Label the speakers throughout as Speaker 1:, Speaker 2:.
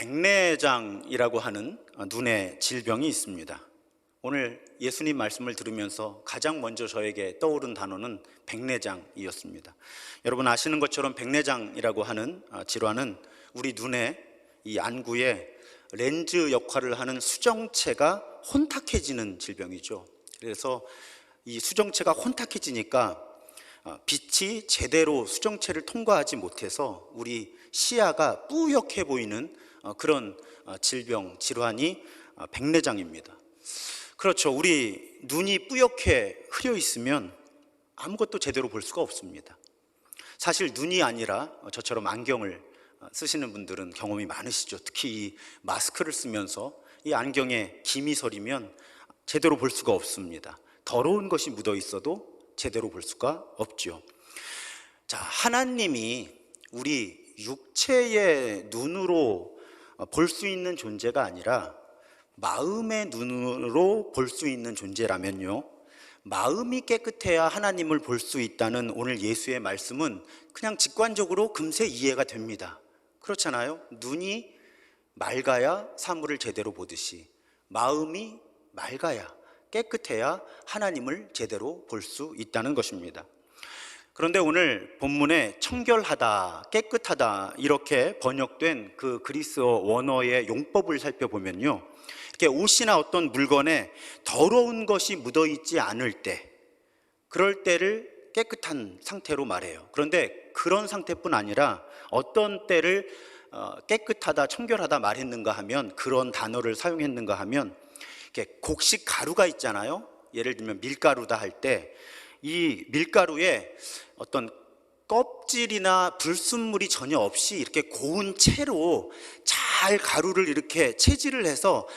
Speaker 1: 백내장이라고 하는 눈의 질병이 있습니다. 오늘 예수님 말씀을 들으면서 가장 먼저 저에게 떠오른 단어는 백내장이었습니다. 여러분 아시는 것처럼 백내장이라고 하는 질환은 우리 눈의 이 안구에 렌즈 역할을 하는 수정체가 혼탁해지는 질병이죠. 그래서 이 수정체가 혼탁해지니까 빛이 제대로 수정체를 통과하지 못해서 우리 시야가 뿌옇게 보이는 그런 질병, 질환이 백내장입니다. 그렇죠. 우리 눈이 뿌옇게 흐려 있으면 아무것도 제대로 볼 수가 없습니다. 사실 눈이 아니라 저처럼 안경을 쓰시는 분들은 경험이 많으시죠. 특히 이 마스크를 쓰면서 이 안경에 김이 서리면 제대로 볼 수가 없습니다. 더러운 것이 묻어 있어도 제대로 볼 수가 없죠. 자, 하나님이 우리 육체의 눈으로 볼 수 있는 존재가 아니라 마음의 눈으로 볼 수 있는 존재라면요, 마음이 깨끗해야 하나님을 볼 수 있다는 오늘 예수의 말씀은 그냥 직관적으로 금세 이해가 됩니다. 그렇잖아요. 눈이 맑아야 사물을 제대로 보듯이 마음이 맑아야, 깨끗해야 하나님을 제대로 볼 수 있다는 것입니다. 그런데 오늘 본문에 청결하다, 깨끗하다 이렇게 번역된 그 그리스어 원어의 용법을 살펴보면요, 이렇게 옷이나 어떤 물건에 더러운 것이 묻어있지 않을 때, 그럴 때를 깨끗한 상태로 말해요. 그런데 그런 상태뿐 아니라 어떤 때를 깨끗하다, 청결하다 말했는가 하면, 그런 단어를 사용했는가 하면, 이렇게 곡식 가루가 있잖아요. 예를 들면 밀가루다 할 때 이 밀가루에 어떤 껍질이나 불순물이 전혀 없이 이렇게 고운 채로 잘 가루를 이렇게 채질을 해서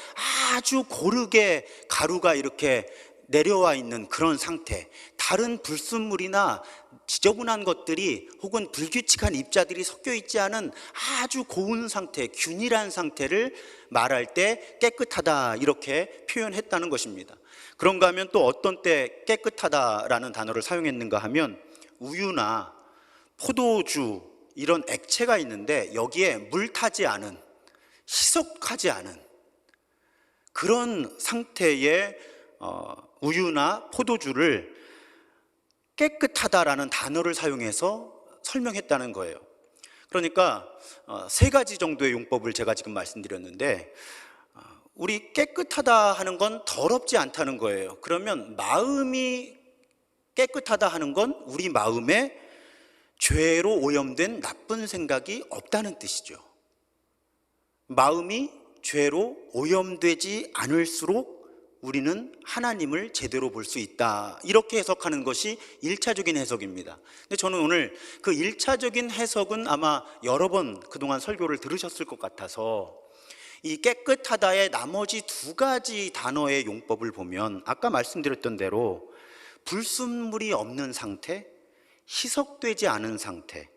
Speaker 1: 아주 고르게 가루가 이렇게 내려와 있는 그런 상태, 다른 불순물이나 지저분한 것들이 혹은 불규칙한 입자들이 섞여 있지 않은 아주 고운 상태, 균일한 상태를 말할 때 깨끗하다 이렇게 표현했다는 것입니다. 그런가 하면 또 어떤 때 깨끗하다라는 단어를 사용했는가 하면, 우유나 포도주 이런 액체가 있는데 여기에 물 타지 않은, 희석하지 않은 그런 상태의 우유나 포도주를 깨끗하다라는 단어를 사용해서 설명했다는 거예요. 그러니까 세 가지 정도의 용법을 제가 지금 말씀드렸는데, 우리 깨끗하다 하는 건 더럽지 않다는 거예요. 그러면 마음이 깨끗하다 하는 건 우리 마음에 죄로 오염된 나쁜 생각이 없다는 뜻이죠. 마음이 죄로 오염되지 않을수록 우리는 하나님을 제대로 볼 수 있다, 이렇게 해석하는 것이 1차적인 해석입니다. 근데 저는 오늘 그 1차적인 해석은 아마 여러 번 그동안 설교를 들으셨을 것 같아서, 이 깨끗하다의 나머지 두 가지 단어의 용법을 보면 아까 말씀드렸던 대로 불순물이 없는 상태, 희석되지 않은 상태,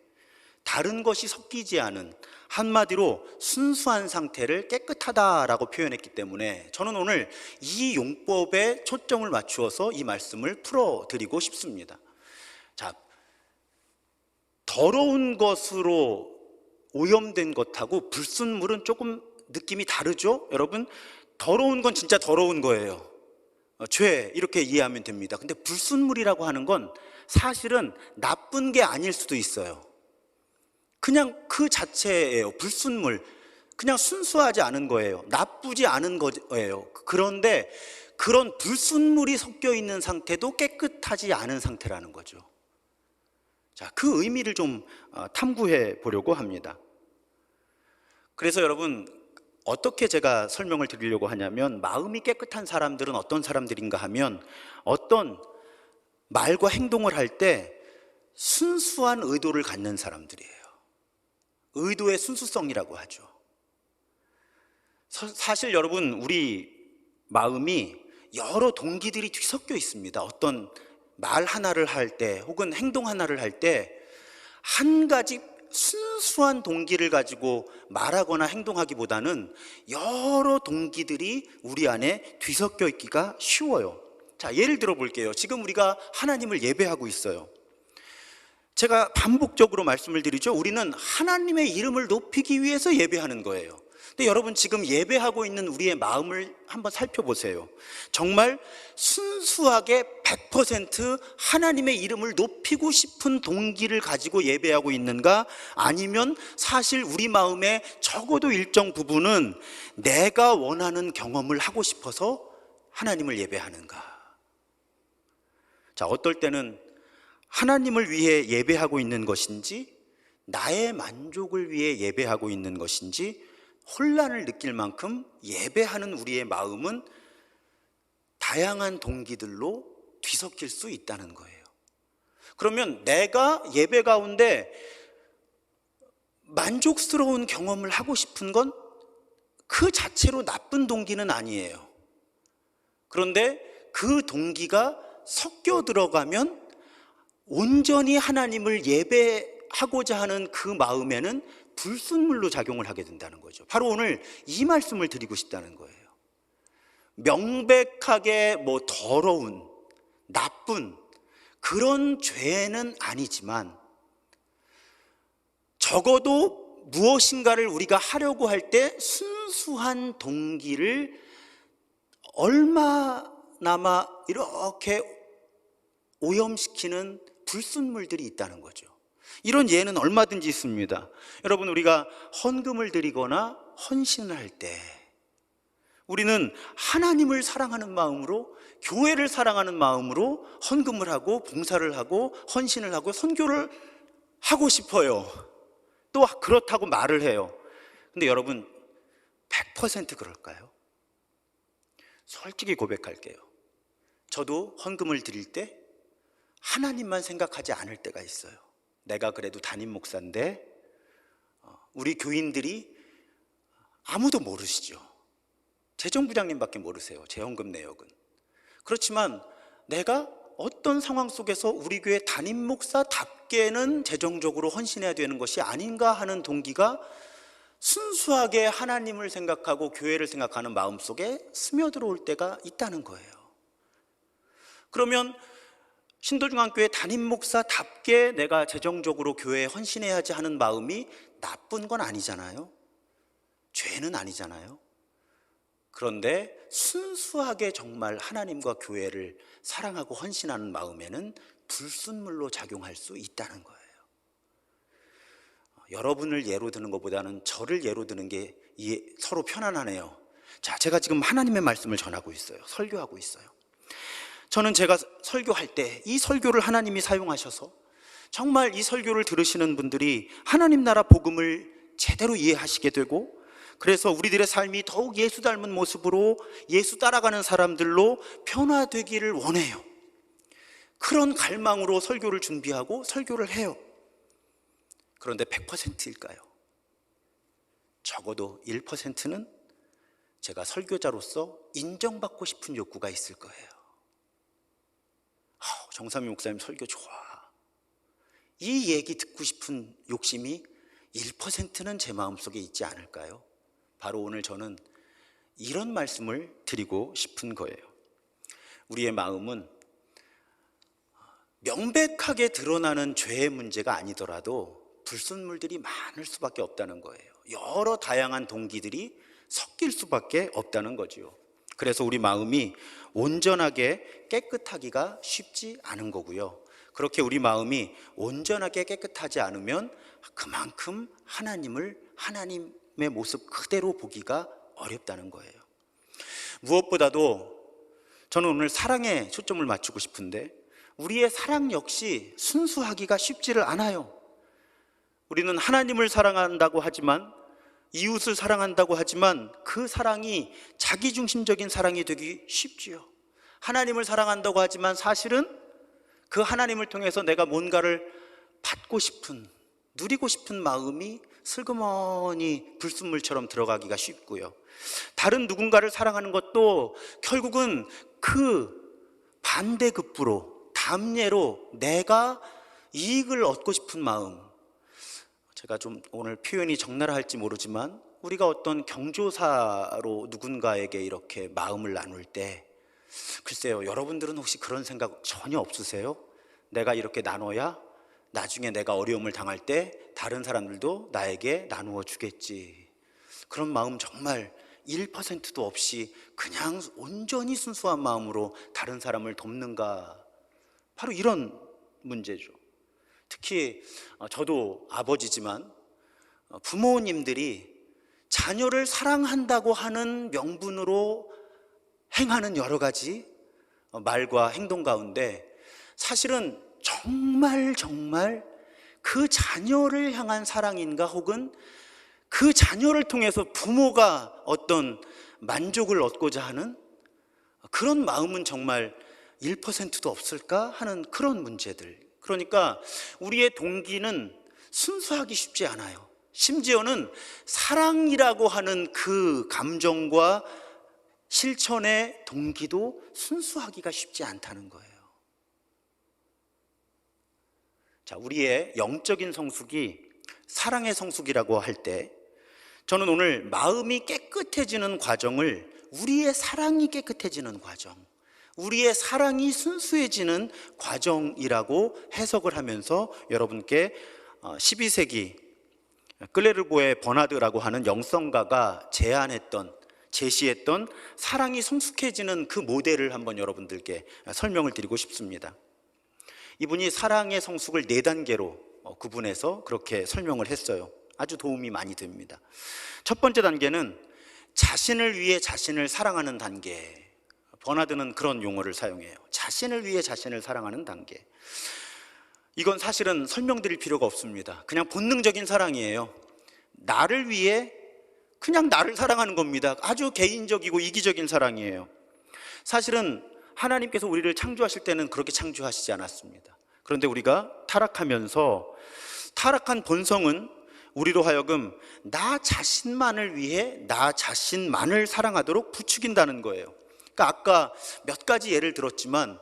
Speaker 1: 다른 것이 섞이지 않은, 한마디로 순수한 상태를 깨끗하다라고 표현했기 때문에 저는 오늘 이 용법에 초점을 맞추어서 이 말씀을 풀어드리고 싶습니다. 자, 더러운 것으로 오염된 것하고 불순물은 조금 느낌이 다르죠? 여러분, 더러운 건 진짜 더러운 거예요. 죄, 이렇게 이해하면 됩니다. 근데 불순물이라고 하는 건 사실은 나쁜 게 아닐 수도 있어요. 그냥 그 자체예요. 불순물, 그냥 순수하지 않은 거예요. 나쁘지 않은 거예요. 그런데 그런 불순물이 섞여 있는 상태도 깨끗하지 않은 상태라는 거죠. 자, 그 의미를 좀 탐구해 보려고 합니다. 그래서 여러분, 어떻게 제가 설명을 드리려고 하냐면, 마음이 깨끗한 사람들은 어떤 사람들인가 하면, 어떤 말과 행동을 할 때 순수한 의도를 갖는 사람들이에요. 의도의 순수성이라고 하죠. 사실 여러분, 우리 마음이 여러 동기들이 뒤섞여 있습니다. 어떤 말 하나를 할 때 혹은 행동 하나를 할 때 한 가지 순수한 동기를 가지고 말하거나 행동하기보다는 여러 동기들이 우리 안에 뒤섞여 있기가 쉬워요. 자, 예를 들어 볼게요. 지금 우리가 하나님을 예배하고 있어요. 제가 반복적으로 말씀을 드리죠. 우리는 하나님의 이름을 높이기 위해서 예배하는 거예요. 근데 여러분 지금 예배하고 있는 우리의 마음을 한번 살펴보세요. 정말 순수하게 100% 하나님의 이름을 높이고 싶은 동기를 가지고 예배하고 있는가? 아니면 사실 우리 마음에 적어도 일정 부분은 내가 원하는 경험을 하고 싶어서 하나님을 예배하는가? 자, 어떨 때는 하나님을 위해 예배하고 있는 것인지 나의 만족을 위해 예배하고 있는 것인지 혼란을 느낄 만큼 예배하는 우리의 마음은 다양한 동기들로 뒤섞일 수 있다는 거예요. 그러면 내가 예배 가운데 만족스러운 경험을 하고 싶은 건 그 자체로 나쁜 동기는 아니에요. 그런데 그 동기가 섞여 들어가면 온전히 하나님을 예배하고자 하는 그 마음에는 불순물로 작용을 하게 된다는 거죠. 바로 오늘 이 말씀을 드리고 싶다는 거예요. 명백하게 더러운, 나쁜 그런 죄는 아니지만 적어도 무엇인가를 우리가 하려고 할 때 순수한 동기를 얼마나마 이렇게 오염시키는 불순물들이 있다는 거죠. 이런 예는 얼마든지 있습니다. 여러분, 우리가 헌금을 드리거나 헌신을 할 때 우리는 하나님을 사랑하는 마음으로, 교회를 사랑하는 마음으로 헌금을 하고 봉사를 하고 헌신을 하고 선교를 하고 싶어요. 또 그렇다고 말을 해요. 근데 여러분 100% 그럴까요? 솔직히 고백할게요. 저도 헌금을 드릴 때 하나님만 생각하지 않을 때가 있어요. 내가 그래도 담임 목사인데 우리 교인들이 아무도 모르시죠. 재정부장님밖에 모르세요. 제 헌금 내역은. 그렇지만 내가 어떤 상황 속에서 우리 교회 담임 목사답게는 재정적으로 헌신해야 되는 것이 아닌가 하는 동기가 순수하게 하나님을 생각하고 교회를 생각하는 마음속에 스며들어올 때가 있다는 거예요. 그러면 신도중앙교회 담임 목사답게 내가 재정적으로 교회에 헌신해야지 하는 마음이 나쁜 건 아니잖아요. 죄는 아니잖아요. 그런데 순수하게 정말 하나님과 교회를 사랑하고 헌신하는 마음에는 불순물로 작용할 수 있다는 거예요. 여러분을 예로 드는 것보다는 저를 예로 드는 게 서로 편안하네요. 자, 제가 지금 하나님의 말씀을 전하고 있어요. 설교하고 있어요. 저는 제가 설교할 때 이 설교를 하나님이 사용하셔서 정말 이 설교를 들으시는 분들이 하나님 나라 복음을 제대로 이해하시게 되고, 그래서 우리들의 삶이 더욱 예수 닮은 모습으로 예수 따라가는 사람들로 변화되기를 원해요. 그런 갈망으로 설교를 준비하고 설교를 해요. 그런데 100%일까요? 적어도 1%는 제가 설교자로서 인정받고 싶은 욕구가 있을 거예요. 정삼위 목사님 설교 좋아. 이 얘기 듣고 싶은 욕심이 1%는 제 마음속에 있지 않을까요? 바로 오늘 저는 이런 말씀을 드리고 싶은 거예요. 우리의 마음은 명백하게 드러나는 죄의 문제가 아니더라도 불순물들이 많을 수밖에 없다는 거예요. 여러 다양한 동기들이 섞일 수밖에 없다는 거죠. 그래서 우리 마음이 온전하게 깨끗하기가 쉽지 않은 거고요. 그렇게 우리 마음이 온전하게 깨끗하지 않으면 그만큼 하나님의 모습 그대로 보기가 어렵다는 거예요. 무엇보다도 저는 오늘 사랑에 초점을 맞추고 싶은데, 우리의 사랑 역시 순수하기가 쉽지를 않아요. 우리는 하나님을 사랑한다고 하지만, 이웃을 사랑한다고 하지만 그 사랑이 자기중심적인 사랑이 되기 쉽지요. 하나님을 사랑한다고 하지만 사실은 그 하나님을 통해서 내가 뭔가를 받고 싶은, 누리고 싶은 마음이 슬그머니 불순물처럼 들어가기가 쉽고요. 다른 누군가를 사랑하는 것도 결국은 그 반대급부로, 담례로 내가 이익을 얻고 싶은 마음. 제가 좀 오늘 표현이 적나라할지 모르지만 우리가 어떤 경조사로 누군가에게 이렇게 마음을 나눌 때, 글쎄요, 여러분들은 혹시 그런 생각 전혀 없으세요? 내가 이렇게 나눠야 나중에 내가 어려움을 당할 때 다른 사람들도 나에게 나누어 주겠지. 그런 마음 정말 1%도 없이 그냥 온전히 순수한 마음으로 다른 사람을 돕는가? 바로 이런 문제죠. 특히 저도 아버지지만 부모님들이 자녀를 사랑한다고 하는 명분으로 행하는 여러 가지 말과 행동 가운데 사실은 정말 그 자녀를 향한 사랑인가, 혹은 그 자녀를 통해서 부모가 어떤 만족을 얻고자 하는 그런 마음은 정말 1%도 없을까 하는 그런 문제들. 그러니까 우리의 동기는 순수하기 쉽지 않아요. 심지어는 사랑이라고 하는 그 감정과 실천의 동기도 순수하기가 쉽지 않다는 거예요. 자, 우리의 영적인 성숙이 사랑의 성숙이라고 할 때, 저는 오늘 마음이 깨끗해지는 과정을 우리의 사랑이 깨끗해지는 과정, 우리의 사랑이 순수해지는 과정이라고 해석을 하면서 여러분께 12세기 클레르보의 버나드라고 하는 영성가가 제시했던 사랑이 성숙해지는 그 모델을 한번 여러분들께 설명을 드리고 싶습니다. 이분이 사랑의 성숙을 4단계로 구분해서 그렇게 설명을 했어요. 아주 도움이 많이 됩니다. 첫 번째 단계는 자신을 위해 자신을 사랑하는 단계. 버나드는 그런 용어를 사용해요. 자신을 위해 자신을 사랑하는 단계. 이건 사실은 설명드릴 필요가 없습니다. 그냥 본능적인 사랑이에요. 나를 위해 그냥 나를 사랑하는 겁니다. 아주 개인적이고 이기적인 사랑이에요. 사실은 하나님께서 우리를 창조하실 때는 그렇게 창조하시지 않았습니다. 그런데 우리가 타락하면서 타락한 본성은 우리로 하여금 나 자신만을 위해 나 자신만을 사랑하도록 부추긴다는 거예요. 그러니까 아까 몇 가지 예를 들었지만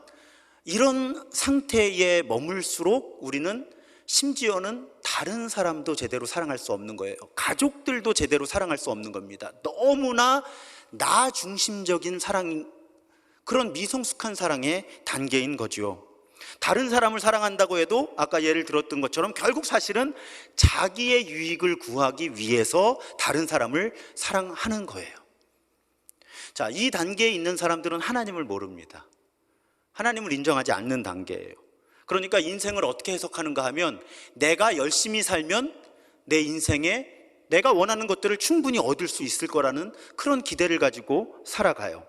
Speaker 1: 이런 상태에 머물수록 우리는 심지어는 다른 사람도 제대로 사랑할 수 없는 거예요. 가족들도 제대로 사랑할 수 없는 겁니다. 너무나 나 중심적인 사랑, 그런 미성숙한 사랑의 단계인 거죠. 다른 사람을 사랑한다고 해도 아까 예를 들었던 것처럼 결국 사실은 자기의 유익을 구하기 위해서 다른 사람을 사랑하는 거예요. 자, 이 단계에 있는 사람들은 하나님을 모릅니다. 하나님을 인정하지 않는 단계예요. 그러니까 인생을 어떻게 해석하는가 하면 내가 열심히 살면 내 인생에 내가 원하는 것들을 충분히 얻을 수 있을 거라는 그런 기대를 가지고 살아가요.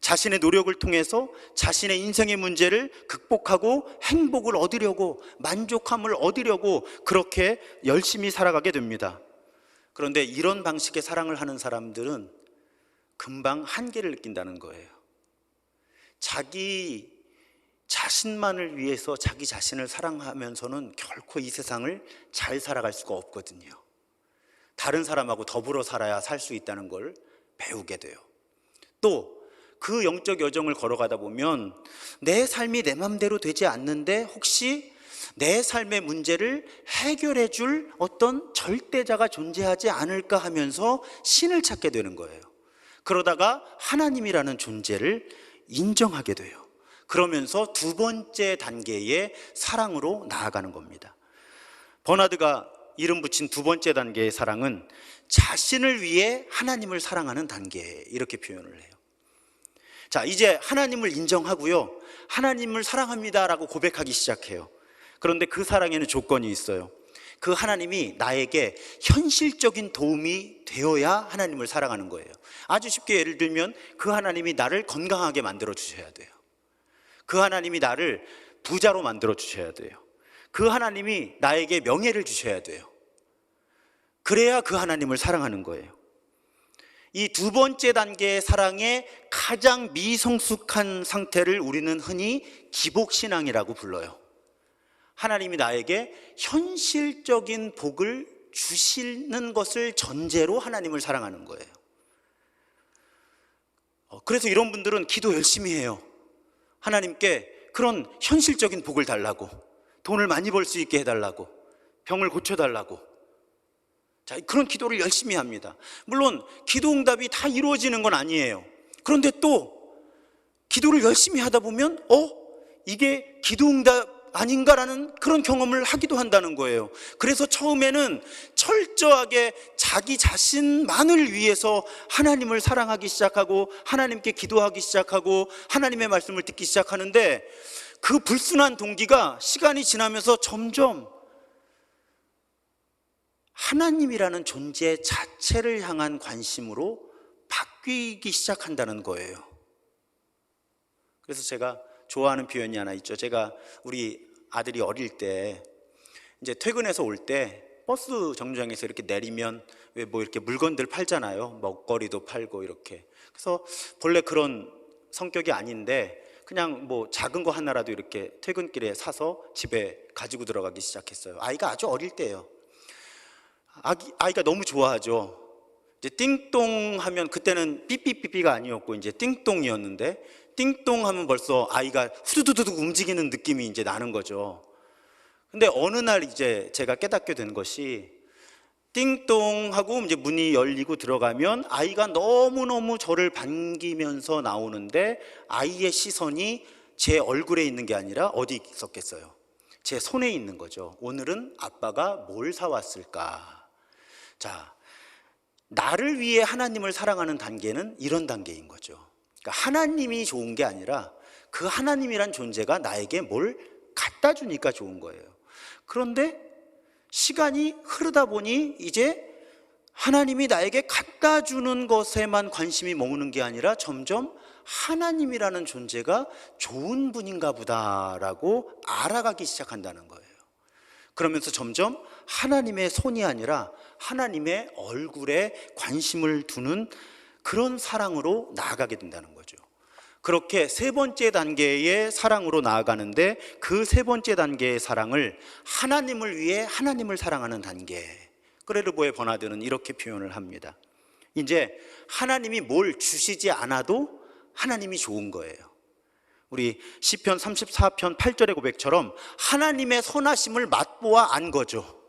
Speaker 1: 자신의 노력을 통해서 자신의 인생의 문제를 극복하고 행복을 얻으려고, 만족함을 얻으려고 그렇게 열심히 살아가게 됩니다. 그런데 이런 방식의 사랑을 하는 사람들은 금방 한계를 느낀다는 거예요. 자기 자신만을 위해서 자기 자신을 사랑하면서는 결코 이 세상을 잘 살아갈 수가 없거든요. 다른 사람하고 더불어 살아야 살 수 있다는 걸 배우게 돼요. 또 그 영적 여정을 걸어가다 보면 내 삶이 내 맘대로 되지 않는데 혹시 내 삶의 문제를 해결해 줄 어떤 절대자가 존재하지 않을까 하면서 신을 찾게 되는 거예요. 그러다가 하나님이라는 존재를 인정하게 돼요. 그러면서 두 번째 단계의 사랑으로 나아가는 겁니다. 버나드가 이름 붙인 두 번째 단계의 사랑은 자신을 위해 하나님을 사랑하는 단계, 이렇게 표현을 해요. 자, 이제 하나님을 인정하고요, 하나님을 사랑합니다라고 고백하기 시작해요. 그런데 그 사랑에는 조건이 있어요. 그 하나님이 나에게 현실적인 도움이 되어야 하나님을 사랑하는 거예요. 아주 쉽게 예를 들면 그 하나님이 나를 건강하게 만들어 주셔야 돼요. 그 하나님이 나를 부자로 만들어 주셔야 돼요. 그 하나님이 나에게 명예를 주셔야 돼요. 그래야 그 하나님을 사랑하는 거예요. 이 두 번째 단계의 사랑의 가장 미성숙한 상태를 우리는 흔히 기복신앙이라고 불러요. 하나님이 나에게 현실적인 복을 주시는 것을 전제로 하나님을 사랑하는 거예요. 그래서 이런 분들은 기도 열심히 해요. 하나님께 그런 현실적인 복을 달라고, 돈을 많이 벌 수 있게 해달라고, 병을 고쳐달라고. 자, 그런 기도를 열심히 합니다. 물론 기도 응답이 다 이루어지는 건 아니에요. 그런데 또 기도를 열심히 하다 보면 이게 기도 응답 아닌가라는 그런 경험을 하기도 한다는 거예요. 그래서 처음에는 철저하게 자기 자신만을 위해서 하나님을 사랑하기 시작하고 하나님께 기도하기 시작하고 하나님의 말씀을 듣기 시작하는데, 그 불순한 동기가 시간이 지나면서 점점 하나님이라는 존재 자체를 향한 관심으로 바뀌기 시작한다는 거예요. 그래서 제가 좋아하는 표현이 하나 있죠. 제가 우리 아들이 어릴 때 이제 퇴근해서 올 때 버스 정류장에서 이렇게 내리면 왜 뭐 이렇게 물건들 팔잖아요. 먹거리도 팔고 이렇게. 그래서 본래 그런 성격이 아닌데 그냥 뭐 작은 거 하나라도 이렇게 퇴근길에 사서 집에 가지고 들어가기 시작했어요. 아이가 아주 어릴 때예요. 아이가 너무 좋아하죠. 이제 띵동 하면, 그때는 삐삐삐삐가 아니었고 이제 띵동이었는데, 띵동 하면 벌써 아이가 후두두둑 움직이는 느낌이 이제 나는 거죠. 근데 어느 날 이제 제가 깨닫게 된 것이, 띵동 하고 이제 문이 열리고 들어가면 아이가 너무너무 저를 반기면서 나오는데, 아이의 시선이 제 얼굴에 있는 게 아니라 어디 있었겠어요? 제 손에 있는 거죠. 오늘은 아빠가 뭘 사왔을까? 자, 나를 위해 하나님을 사랑하는 단계는 이런 단계인 거죠. 그러니까 하나님이 좋은 게 아니라 그 하나님이란 존재가 나에게 뭘 갖다 주니까 좋은 거예요. 그런데 시간이 흐르다 보니 이제 하나님이 나에게 갖다 주는 것에만 관심이 머무는 게 아니라 점점 하나님이라는 존재가 좋은 분인가 보다라고 알아가기 시작한다는 거예요. 그러면서 점점 하나님의 손이 아니라 하나님의 얼굴에 관심을 두는 그런 사랑으로 나아가게 된다는 거죠. 그렇게 세 번째 단계의 사랑으로 나아가는데, 그 세 번째 단계의 사랑을 하나님을 위해 하나님을 사랑하는 단계, 끄레르보의 버나드는 이렇게 표현을 합니다. 이제 하나님이 뭘 주시지 않아도 하나님이 좋은 거예요. 우리 시편 34편 8절의 고백처럼 하나님의 선하심을 맛보아 안 거죠.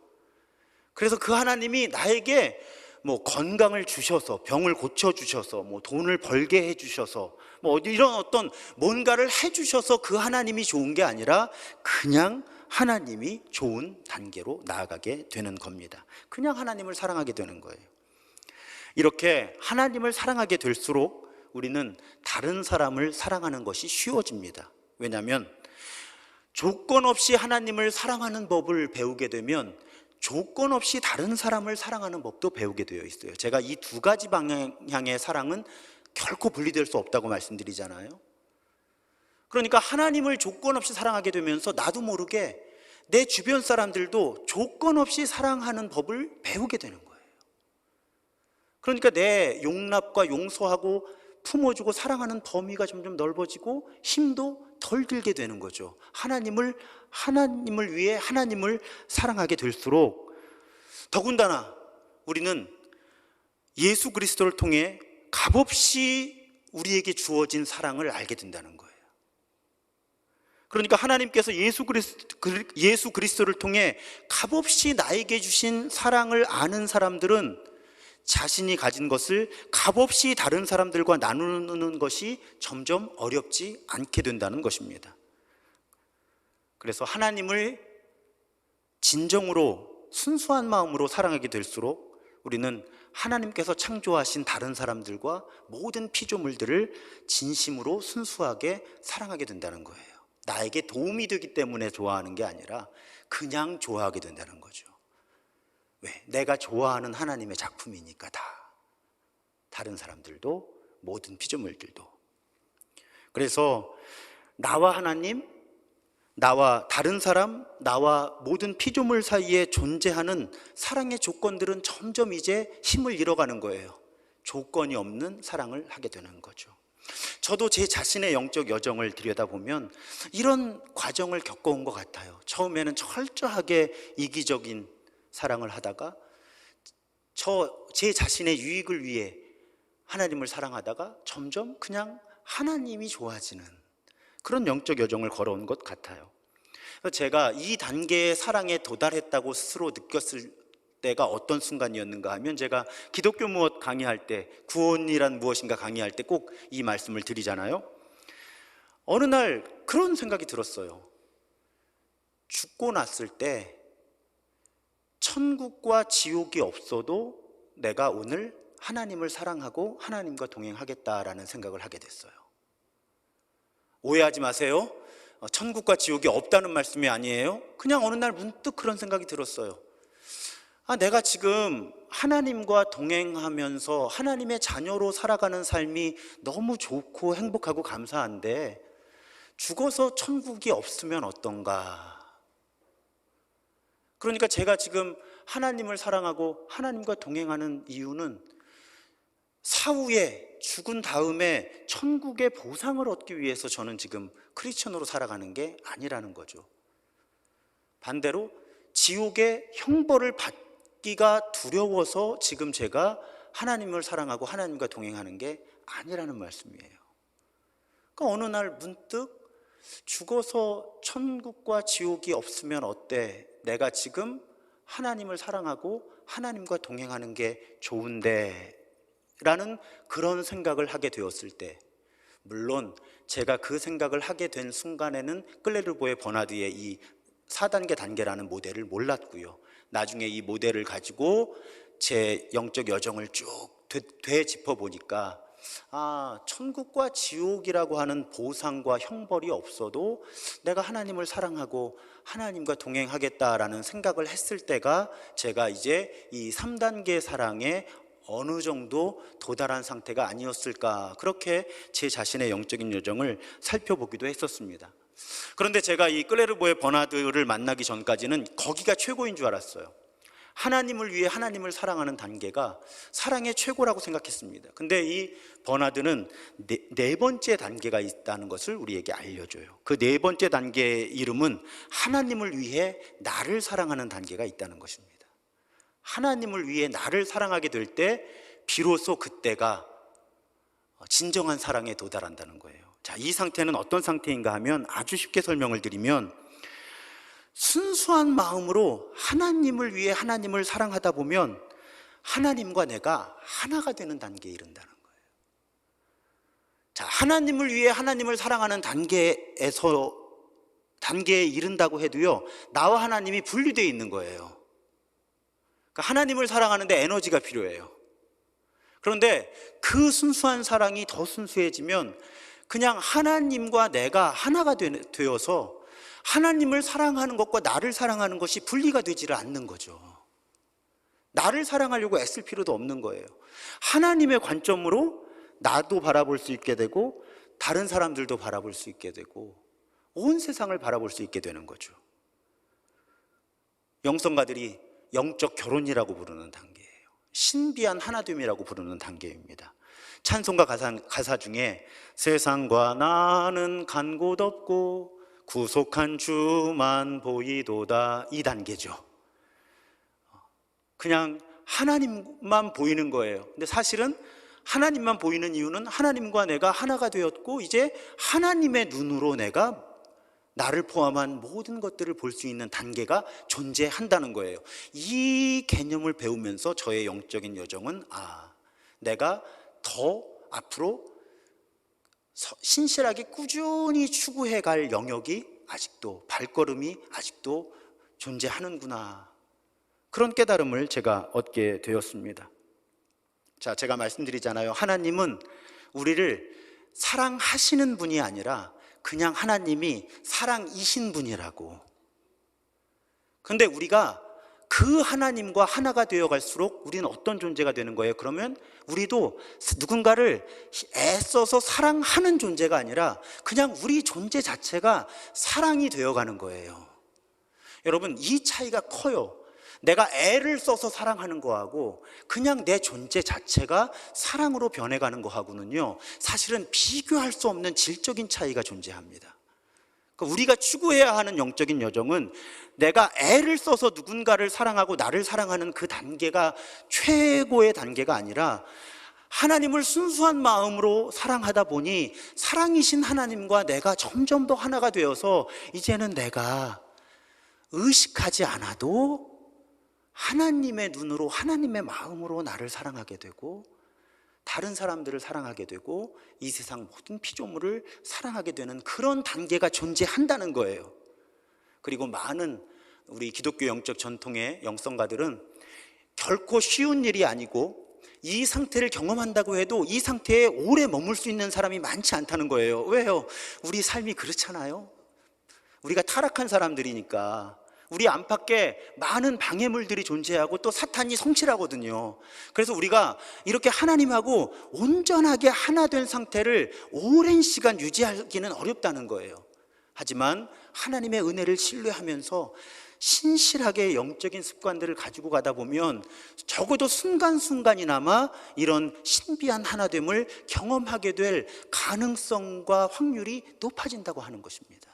Speaker 1: 그래서 그 하나님이 나에게 뭐 건강을 주셔서, 병을 고쳐주셔서, 뭐 돈을 벌게 해주셔서, 뭐 이런 어떤 뭔가를 해주셔서 그 하나님이 좋은 게 아니라 그냥 하나님이 좋은 단계로 나아가게 되는 겁니다. 그냥 하나님을 사랑하게 되는 거예요. 이렇게 하나님을 사랑하게 될수록 우리는 다른 사람을 사랑하는 것이 쉬워집니다. 왜냐하면 조건 없이 하나님을 사랑하는 법을 배우게 되면 조건 없이 다른 사람을 사랑하는 법도 배우게 되어 있어요. 제가 이 두 가지 방향의 사랑은 결코 분리될 수 없다고 말씀드리잖아요. 그러니까 하나님을 조건 없이 사랑하게 되면서 나도 모르게 내 주변 사람들도 조건 없이 사랑하는 법을 배우게 되는 거예요. 그러니까 내 용납과 용서하고 품어주고 사랑하는 범위가 점점 넓어지고 힘도 덜 들게 되는 거죠. 하나님을 위해 하나님을 사랑하게 될수록 더군다나 우리는 예수 그리스도를 통해 값없이 우리에게 주어진 사랑을 알게 된다는 거예요. 그러니까 하나님께서 예수 그리스도를 통해 값없이 나에게 주신 사랑을 아는 사람들은 자신이 가진 것을 값없이 다른 사람들과 나누는 것이 점점 어렵지 않게 된다는 것입니다. 그래서 하나님을 진정으로 순수한 마음으로 사랑하게 될수록 우리는 하나님께서 창조하신 다른 사람들과 모든 피조물들을 진심으로 순수하게 사랑하게 된다는 거예요. 나에게 도움이 되기 때문에 좋아하는 게 아니라 그냥 좋아하게 된다는 거죠. 왜? 내가 좋아하는 하나님의 작품이니까. 다른 사람들도, 모든 피조물들도. 그래서 나와 하나님, 나와 다른 사람, 나와 모든 피조물 사이에 존재하는 사랑의 조건들은 점점 이제 힘을 잃어가는 거예요. 조건이 없는 사랑을 하게 되는 거죠. 저도 제 자신의 영적 여정을 들여다보면 이런 과정을 겪어온 것 같아요. 처음에는 철저하게 이기적인 사랑을 하다가 제 자신의 유익을 위해 하나님을 사랑하다가 점점 그냥 하나님이 좋아지는 그런 영적 여정을 걸어온 것 같아요. 제가 이 단계의 사랑에 도달했다고 스스로 느꼈을 때가 어떤 순간이었는가 하면, 제가 기독교 무엇 강의할 때, 구원이란 무엇인가 강의할 때 꼭 이 말씀을 드리잖아요. 어느 날 그런 생각이 들었어요. 죽고 났을 때 천국과 지옥이 없어도 내가 오늘 하나님을 사랑하고 하나님과 동행하겠다라는 생각을 하게 됐어요. 오해하지 마세요. 천국과 지옥이 없다는 말씀이 아니에요. 그냥 어느 날 문득 그런 생각이 들었어요. 내가 지금 하나님과 동행하면서 하나님의 자녀로 살아가는 삶이 너무 좋고 행복하고 감사한데 죽어서 천국이 없으면 어떤가? 그러니까 제가 지금 하나님을 사랑하고 하나님과 동행하는 이유는 사후에 죽은 다음에 천국의 보상을 얻기 위해서 저는 지금 크리스천으로 살아가는 게 아니라는 거죠. 반대로 지옥의 형벌을 받기가 두려워서 지금 제가 하나님을 사랑하고 하나님과 동행하는 게 아니라는 말씀이에요. 그러니까 어느 날 문득 죽어서 천국과 지옥이 없으면 어때? 내가 지금 하나님을 사랑하고 하나님과 동행하는 게 좋은데 라는 그런 생각을 하게 되었을 때, 물론 제가 그 생각을 하게 된 순간에는 클레르보의 버나드의 이 4단계 단계라는 모델을 몰랐고요. 나중에 이 모델을 가지고 제 영적 여정을 쭉 되짚어 보니까 천국과 지옥이라고 하는 보상과 형벌이 없어도 내가 하나님을 사랑하고 하나님과 동행하겠다라는 생각을 했을 때가 제가 이제 이 3단계 사랑에 어느 정도 도달한 상태가 아니었을까, 그렇게 제 자신의 영적인 여정을 살펴보기도 했었습니다. 그런데 제가 이 클레르보의 버나드를 만나기 전까지는 거기가 최고인 줄 알았어요. 하나님을 위해 하나님을 사랑하는 단계가 사랑의 최고라고 생각했습니다. 근데 이 버나드는 네 번째 단계가 있다는 것을 우리에게 알려줘요. 그 네 번째 단계의 이름은 하나님을 위해 나를 사랑하는 단계가 있다는 것입니다. 하나님을 위해 나를 사랑하게 될 때 비로소 그때가 진정한 사랑에 도달한다는 거예요. 자, 이 상태는 어떤 상태인가 하면 아주 쉽게 설명을 드리면 순수한 마음으로 하나님을 위해 하나님을 사랑하다 보면 하나님과 내가 하나가 되는 단계에 이른다는 거예요. 자, 하나님을 위해 하나님을 사랑하는 단계에 이른다고 해도요, 나와 하나님이 분리되어 있는 거예요. 그러니까 하나님을 사랑하는데 에너지가 필요해요. 그런데 그 순수한 사랑이 더 순수해지면 그냥 하나님과 내가 하나가 되어서 하나님을 사랑하는 것과 나를 사랑하는 것이 분리가 되지를 않는 거죠. 나를 사랑하려고 애쓸 필요도 없는 거예요. 하나님의 관점으로 나도 바라볼 수 있게 되고 다른 사람들도 바라볼 수 있게 되고 온 세상을 바라볼 수 있게 되는 거죠. 영성가들이 영적 결혼이라고 부르는 단계예요. 신비한 하나됨이라고 부르는 단계입니다. 찬송가 가사 중에 세상과 나는 간 곳 없고 구속한 주만 보이도다, 이 단계죠. 그냥 하나님만 보이는 거예요. 근데 사실은 하나님만 보이는 이유는 하나님과 내가 하나가 되었고 이제 하나님의 눈으로 내가 나를 포함한 모든 것들을 볼 수 있는 단계가 존재한다는 거예요. 이 개념을 배우면서 저의 영적인 여정은 내가 더 앞으로 신실하게 꾸준히 추구해 갈 영역이 아직도, 발걸음이 아직도 존재하는구나, 그런 깨달음을 제가 얻게 되었습니다. 자, 제가 말씀드리잖아요. 하나님은 우리를 사랑하시는 분이 아니라 그냥 하나님이 사랑이신 분이라고. 근데 우리가 그 하나님과 하나가 되어 갈수록 우리는 어떤 존재가 되는 거예요? 그러면 우리도 누군가를 애써서 사랑하는 존재가 아니라 그냥 우리 존재 자체가 사랑이 되어 가는 거예요. 여러분, 이 차이가 커요. 내가 애를 써서 사랑하는 거하고 그냥 내 존재 자체가 사랑으로 변해가는 거하고는요, 사실은 비교할 수 없는 질적인 차이가 존재합니다. 그러니까 우리가 추구해야 하는 영적인 여정은 내가 애를 써서 누군가를 사랑하고 나를 사랑하는 그 단계가 최고의 단계가 아니라 하나님을 순수한 마음으로 사랑하다 보니 사랑이신 하나님과 내가 점점 더 하나가 되어서 이제는 내가 의식하지 않아도 하나님의 눈으로, 하나님의 마음으로 나를 사랑하게 되고 다른 사람들을 사랑하게 되고 이 세상 모든 피조물을 사랑하게 되는 그런 단계가 존재한다는 거예요. 그리고 많은 우리 기독교 영적 전통의 영성가들은 결코 쉬운 일이 아니고 이 상태를 경험한다고 해도 이 상태에 오래 머물 수 있는 사람이 많지 않다는 거예요. 왜요? 우리 삶이 그렇잖아요. 우리가 타락한 사람들이니까 우리 안팎에 많은 방해물들이 존재하고 또 사탄이 성실하거든요. 그래서 우리가 이렇게 하나님하고 온전하게 하나 된 상태를 오랜 시간 유지하기는 어렵다는 거예요. 하지만 하나님의 은혜를 신뢰하면서 신실하게 영적인 습관들을 가지고 가다 보면 적어도 순간순간이나마 이런 신비한 하나됨을 경험하게 될 가능성과 확률이 높아진다고 하는 것입니다.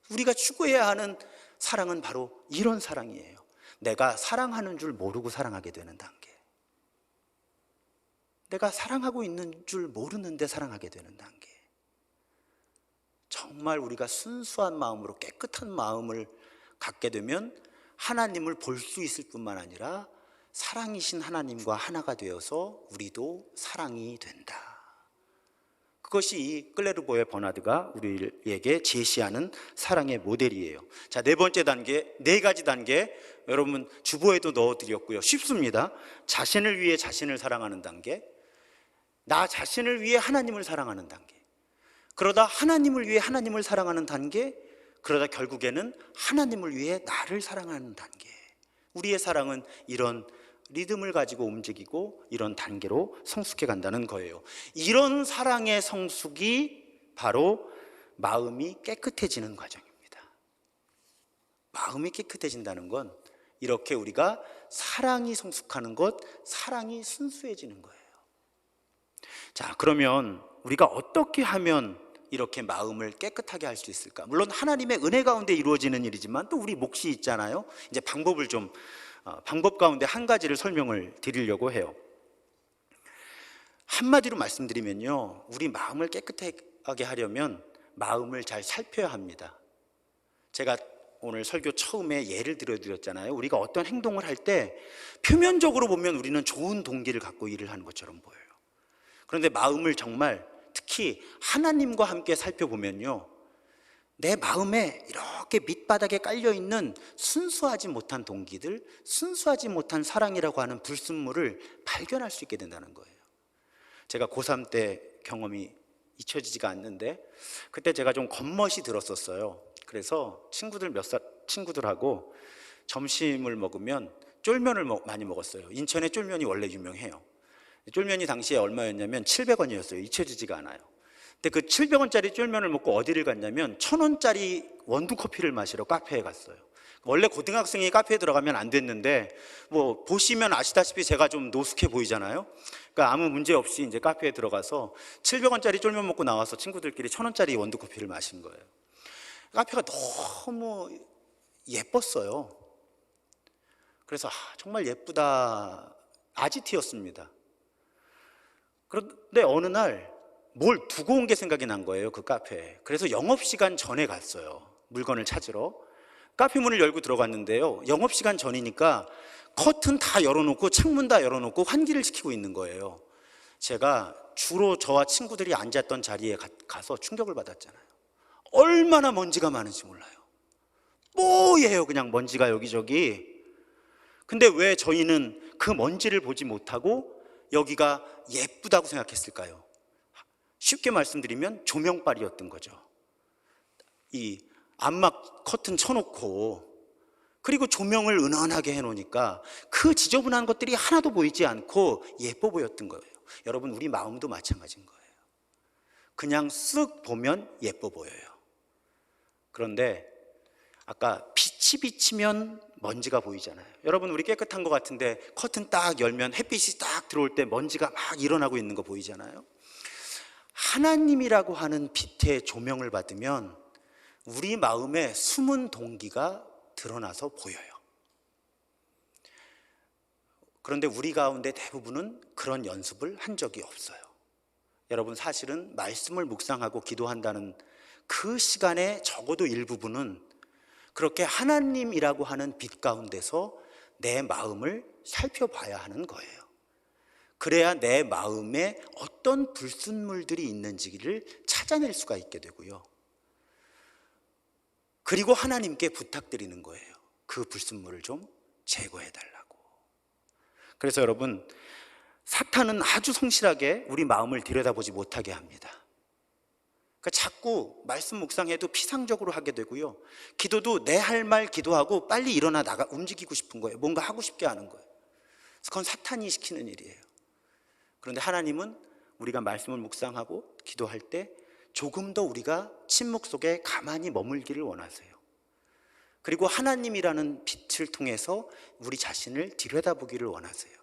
Speaker 1: 우리가 추구해야 하는 사랑은 바로 이런 사랑이에요. 내가 사랑하는 줄 모르고 사랑하게 되는 단계, 내가 사랑하고 있는 줄 모르는데 사랑하게 되는 단계. 정말 우리가 순수한 마음으로 깨끗한 마음을 갖게 되면 하나님을 볼 수 있을 뿐만 아니라 사랑이신 하나님과 하나가 되어서 우리도 사랑이 된다. 그것이 이 클레르보의 버나드가 우리에게 제시하는 사랑의 모델이에요. 자, 네 번째 단계, 네 가지 단계 여러분 주보에도 넣어드렸고요. 쉽습니다. 자신을 위해 자신을 사랑하는 단계, 나 자신을 위해 하나님을 사랑하는 단계, 그러다 하나님을 위해 하나님을 사랑하는 단계, 그러다 결국에는 하나님을 위해 나를 사랑하는 단계. 우리의 사랑은 이런 리듬을 가지고 움직이고 이런 단계로 성숙해 간다는 거예요. 이런 사랑의 성숙이 바로 마음이 깨끗해지는 과정입니다. 마음이 깨끗해진다는 건 이렇게 우리가 사랑이 성숙하는 것, 사랑이 순수해지는 거예요. 자, 그러면 우리가 어떻게 하면 이렇게 마음을 깨끗하게 할 수 있을까? 물론 하나님의 은혜 가운데 이루어지는 일이지만 또 우리 몫이 있잖아요. 이제 방법 가운데 한 가지를 설명을 드리려고 해요. 한마디로 말씀드리면요, 우리 마음을 깨끗하게 하려면 마음을 잘 살펴야 합니다. 제가 오늘 설교 처음에 예를 들어드렸잖아요. 우리가 어떤 행동을 할 때 표면적으로 보면 우리는 좋은 동기를 갖고 일을 하는 것처럼 보여요. 그런데 마음을 정말 특히 하나님과 함께 살펴보면요, 내 마음에 이렇게 밑바닥에 깔려있는 순수하지 못한 동기들, 순수하지 못한 사랑이라고 하는 불순물을 발견할 수 있게 된다는 거예요. 제가 고3 때 경험이 잊혀지지가 않는데, 그때 제가 좀 겉멋이 들었었어요. 그래서 친구들하고 점심을 먹으면 쫄면을 많이 먹었어요. 인천에 쫄면이 원래 유명해요. 쫄면이 당시에 얼마였냐면 700원이었어요. 잊혀지지가 않아요. 근데 그 700원짜리 쫄면을 먹고 어디를 갔냐면 1000원짜리 원두커피를 마시러 카페에 갔어요. 원래 고등학생이 카페에 들어가면 안 됐는데, 뭐 보시면 아시다시피 제가 좀 노숙해 보이잖아요. 그러니까 아무 문제 없이 이제 카페에 들어가서 700원짜리 쫄면 먹고 나와서 친구들끼리 1000원짜리 원두커피를 마신 거예요. 카페가 너무 예뻤어요. 그래서 정말 예쁘다, 아지트였습니다. 그런데 어느 날 뭘 두고 온 게 생각이 난 거예요, 그 카페에. 그래서 영업시간 전에 갔어요, 물건을 찾으러. 카페 문을 열고 들어갔는데요, 영업시간 전이니까 커튼 다 열어놓고 창문 다 열어놓고 환기를 시키고 있는 거예요. 제가 주로 저와 친구들이 앉았던 자리에 가서 충격을 받았잖아요. 얼마나 먼지가 많은지 몰라요. 뽀예요, 그냥 먼지가 여기저기. 근데 왜 저희는 그 먼지를 보지 못하고 여기가 예쁘다고 생각했을까요? 쉽게 말씀드리면 조명빨이었던 거죠. 이 암막 커튼 쳐놓고, 그리고 조명을 은은하게 해놓으니까 그 지저분한 것들이 하나도 보이지 않고 예뻐 보였던 거예요. 여러분, 우리 마음도 마찬가지인 거예요. 그냥 쓱 보면 예뻐 보여요. 그런데 아까 빛이 비치면 먼지가 보이잖아요. 여러분, 우리 깨끗한 것 같은데 커튼 딱 열면 햇빛이 딱 들어올 때 먼지가 막 일어나고 있는 거 보이잖아요. 하나님이라고 하는 빛의 조명을 받으면 우리 마음에 숨은 동기가 드러나서 보여요. 그런데 우리 가운데 대부분은 그런 연습을 한 적이 없어요. 여러분, 사실은 말씀을 묵상하고 기도한다는 그 시간에 적어도 일부분은 그렇게 하나님이라고 하는 빛 가운데서 내 마음을 살펴봐야 하는 거예요. 그래야 내 마음에 어떤 불순물들이 있는지를 찾아낼 수가 있게 되고요. 그리고 하나님께 부탁드리는 거예요. 그 불순물을 좀 제거해 달라고. 그래서 여러분, 사탄은 아주 성실하게 우리 마음을 들여다보지 못하게 합니다. 그러니까 자꾸 말씀 묵상해도 피상적으로 하게 되고요, 기도도 내 할 말 기도하고 빨리 일어나 나가 움직이고 싶은 거예요. 뭔가 하고 싶게 하는 거예요. 그건 사탄이 시키는 일이에요. 그런데 하나님은 우리가 말씀을 묵상하고 기도할 때 조금 더 우리가 침묵 속에 가만히 머물기를 원하세요. 그리고 하나님이라는 빛을 통해서 우리 자신을 들여다보기를 원하세요.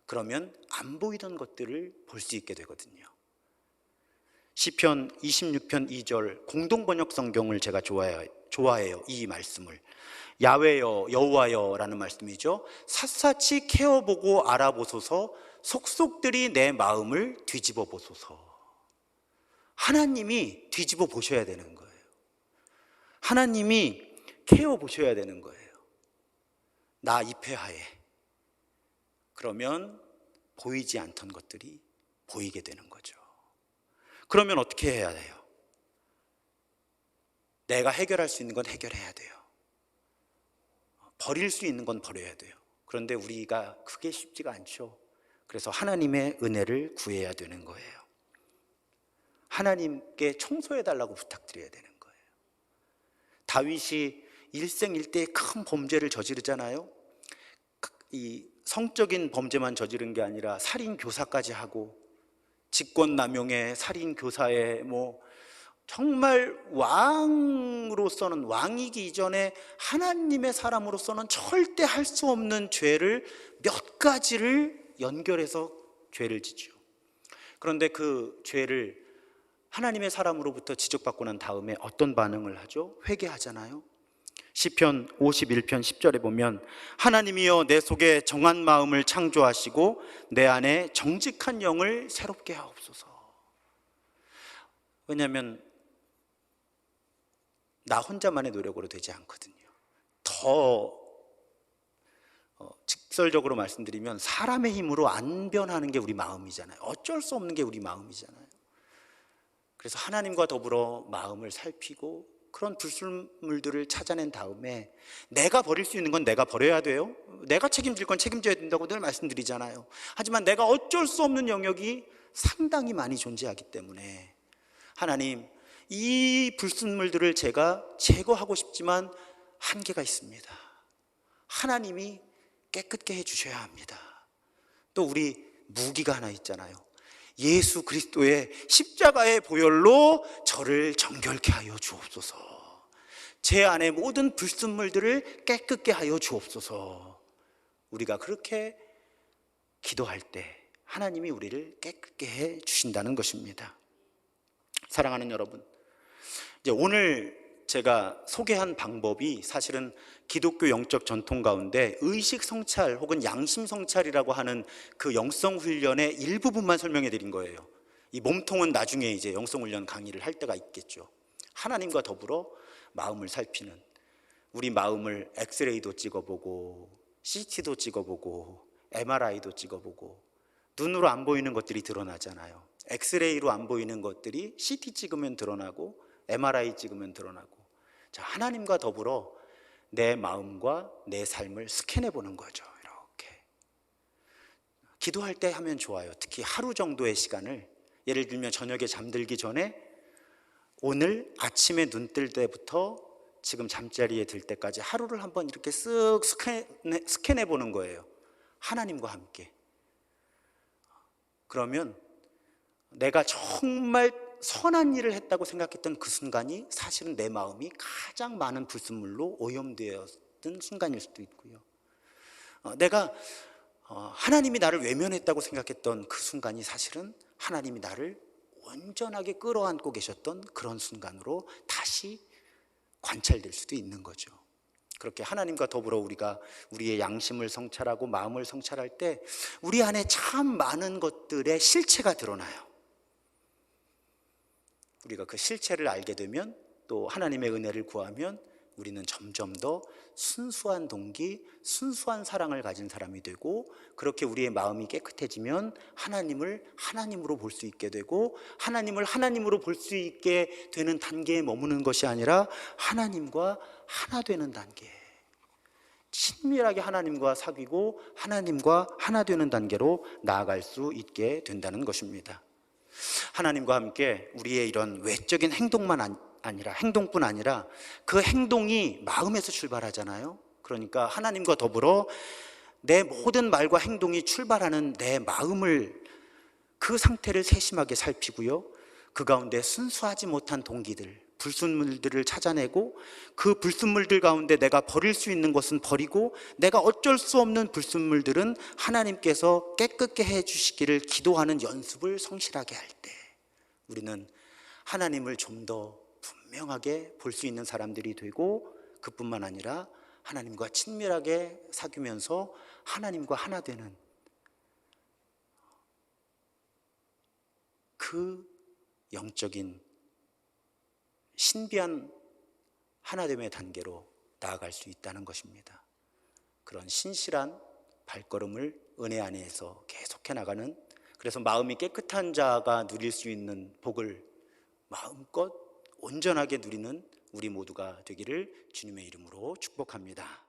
Speaker 1: 그러면 안 보이던 것들을 볼 수 있게 되거든요. 시편 26편 2절 공동번역 성경을 제가 좋아해요. 이 말씀을 야훼여 여호와여 라는 말씀이죠. 샅샅이 캐어보고 알아보소서, 속속들이 내 마음을 뒤집어 보소서. 하나님이 뒤집어 보셔야 되는 거예요. 하나님이 캐어 보셔야 되는 거예요. 나 입회하에. 그러면 보이지 않던 것들이 보이게 되는 거죠. 그러면 어떻게 해야 돼요? 내가 해결할 수 있는 건 해결해야 돼요. 버릴 수 있는 건 버려야 돼요. 그런데 우리가 그게 쉽지가 않죠. 그래서 하나님의 은혜를 구해야 되는 거예요. 하나님께 청소해달라고 부탁드려야 되는 거예요. 다윗이 일생일대에 큰 범죄를 저지르잖아요. 이 성적인 범죄만 저지른 게 아니라 살인 교사까지 하고, 직권남용에 살인 교사에 정말 왕으로서는, 왕이기 이전에 하나님의 사람으로서는 절대 할 수 없는 죄를 몇 가지를 연결해서 죄를 짓죠. 그런데 그 죄를 하나님의 사람으로부터 지적받고 난 다음에 어떤 반응을 하죠? 회개하잖아요. 시편 51편 10절에 보면 하나님이여 내 속에 정한 마음을 창조하시고 내 안에 정직한 영을 새롭게 하옵소서. 왜냐하면 나 혼자만의 노력으로 되지 않거든요. 더 직설적으로 말씀드리면 사람의 힘으로 안 변하는 게 우리 마음이잖아요. 어쩔 수 없는 게 우리 마음이잖아요. 그래서 하나님과 더불어 마음을 살피고 그런 불순물들을 찾아낸 다음에 내가 버릴 수 있는 건 내가 버려야 돼요. 내가 책임질 건 책임져야 된다고 늘 말씀드리잖아요. 하지만 내가 어쩔 수 없는 영역이 상당히 많이 존재하기 때문에 하나님, 이 불순물들을 제가 제거하고 싶지만 한계가 있습니다. 하나님이 깨끗게 해주셔야 합니다. 또 우리 무기가 하나 있잖아요. 예수 그리스도의 십자가의 보혈로 저를 정결케 하여 주옵소서. 제 안에 모든 불순물들을 깨끗게 하여 주옵소서. 우리가 그렇게 기도할 때 하나님이 우리를 깨끗게 해 주신다는 것입니다. 사랑하는 여러분, 이제 오늘 제가 소개한 방법이 사실은 기독교 영적 전통 가운데 의식 성찰 혹은 양심 성찰이라고 하는 그 영성 훈련의 일부분만 설명해 드린 거예요. 이 몸통은 나중에 이제 영성 훈련 강의를 할 때가 있겠죠. 하나님과 더불어 마음을 살피는, 우리 마음을 엑스레이도 찍어보고 CT도 찍어보고 MRI도 찍어보고 눈으로 안 보이는 것들이 드러나잖아요. 엑스레이로 안 보이는 것들이 CT 찍으면 드러나고 MRI 찍으면 드러나고, 자, 하나님과 더불어 내 마음과 내 삶을 스캔해 보는 거죠. 이렇게 기도할 때 하면 좋아요. 특히 하루 정도의 시간을, 예를 들면 저녁에 잠들기 전에 오늘 아침에 눈 뜰 때부터 지금 잠자리에 들 때까지 하루를 한번 이렇게 쓱 스캔해 보는 거예요. 하나님과 함께. 그러면 내가 정말 선한 일을 했다고 생각했던 그 순간이 사실은 내 마음이 가장 많은 불순물로 오염되었던 순간일 수도 있고요. 내가 하나님이 나를 외면했다고 생각했던 그 순간이 사실은 하나님이 나를 온전하게 끌어안고 계셨던 그런 순간으로 다시 관찰될 수도 있는 거죠. 그렇게 하나님과 더불어 우리가 우리의 양심을 성찰하고 마음을 성찰할 때 우리 안에 참 많은 것들의 실체가 드러나요. 우리가 그 실체를 알게 되면, 또 하나님의 은혜를 구하면 우리는 점점 더 순수한 동기, 순수한 사랑을 가진 사람이 되고, 그렇게 우리의 마음이 깨끗해지면 하나님을 하나님으로 볼 수 있게 되고, 하나님을 하나님으로 볼 수 있게 되는 단계에 머무는 것이 아니라 하나님과 하나 되는 단계, 친밀하게 하나님과 사귀고 하나님과 하나 되는 단계로 나아갈 수 있게 된다는 것입니다. 하나님과 함께 우리의 이런 외적인 행동뿐 아니라 그 행동이 마음에서 출발하잖아요. 그러니까 하나님과 더불어 내 모든 말과 행동이 출발하는 내 마음을, 그 상태를 세심하게 살피고요, 그 가운데 순수하지 못한 동기들, 불순물들을 찾아내고, 그 불순물들 가운데 내가 버릴 수 있는 것은 버리고, 내가 어쩔 수 없는 불순물들은 하나님께서 깨끗게 해주시기를 기도하는 연습을 성실하게 할 때, 우리는 하나님을 좀 더 분명하게 볼 수 있는 사람들이 되고, 그뿐만 아니라 하나님과 친밀하게 사귀면서 하나님과 하나 되는 그 영적인 신비한 하나됨의 단계로 나아갈 수 있다는 것입니다. 그런 신실한 발걸음을 은혜 안에서 계속해 나가는, 그래서 마음이 깨끗한 자가 누릴 수 있는 복을 마음껏 온전하게 누리는 우리 모두가 되기를 주님의 이름으로 축복합니다.